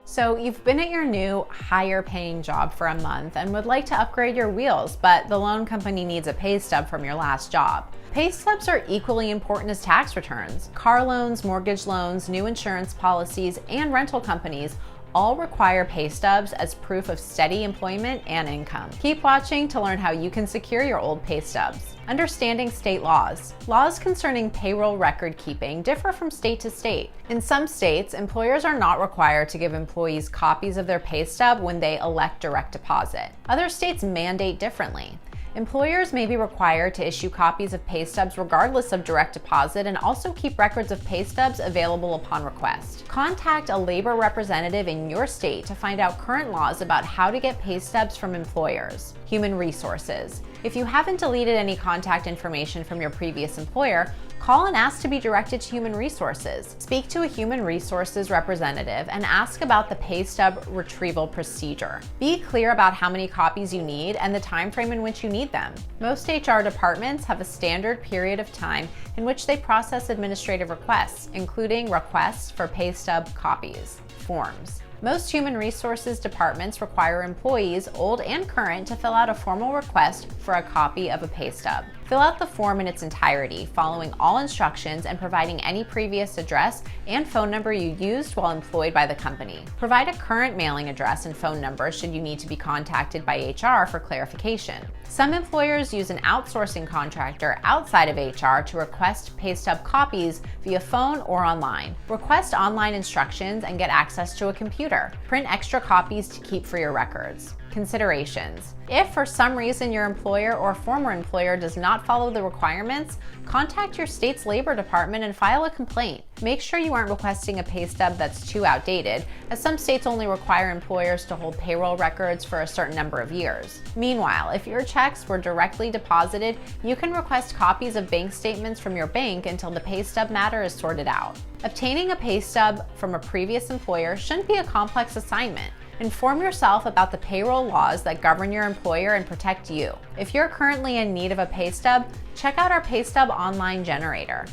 So you've been at your new, higher paying job for a month and would like to upgrade your wheels, but the loan company needs a pay stub from your last job. Pay stubs are equally important as tax returns. Car loans, mortgage loans, new insurance policies, and rental companies all require pay stubs as proof of steady employment and income. Keep watching to learn how you can secure your old pay stubs. Understanding state laws. Laws concerning payroll record keeping differ from state to state. In some states, employers are not required to give employees copies of their pay stub when they elect direct deposit. Other states mandate differently. Employers may be required to issue copies of pay stubs regardless of direct deposit and also keep records of pay stubs available upon request. Contact a labor representative in your state to find out current laws about how to get pay stubs from employers. Human resources. If you haven't deleted any contact information from your previous employer, call and ask to be directed to Human Resources. Speak to a Human Resources representative and ask about the pay stub retrieval procedure. Be clear about how many copies you need and the time frame in which you need them. Most HR departments have a standard period of time in which they process administrative requests, including requests for pay stub copies, forms. Most human resources departments require employees, old and current, to fill out a formal request for a copy of a pay stub. Fill out the form in its entirety, following all instructions and providing any previous address and phone number you used while employed by the company. Provide a current mailing address and phone number should you need to be contacted by HR for clarification. Some employers use an outsourcing contractor outside of HR to request pay stub copies via phone or online. Request online instructions and get access to a computer. Print extra copies to keep for your records. Considerations. If for some reason your employer or former employer does not follow the requirements, contact your state's labor department and file a complaint. Make sure you aren't requesting a pay stub that's too outdated, as some states only require employers to hold payroll records for a certain number of years. Meanwhile, if your checks were directly deposited, you can request copies of bank statements from your bank until the pay stub matter is sorted out. Obtaining a pay stub from a previous employer shouldn't be a complex assignment. Inform yourself about the payroll laws that govern your employer and protect you. If you're currently in need of a pay stub, check out our pay stub online generator.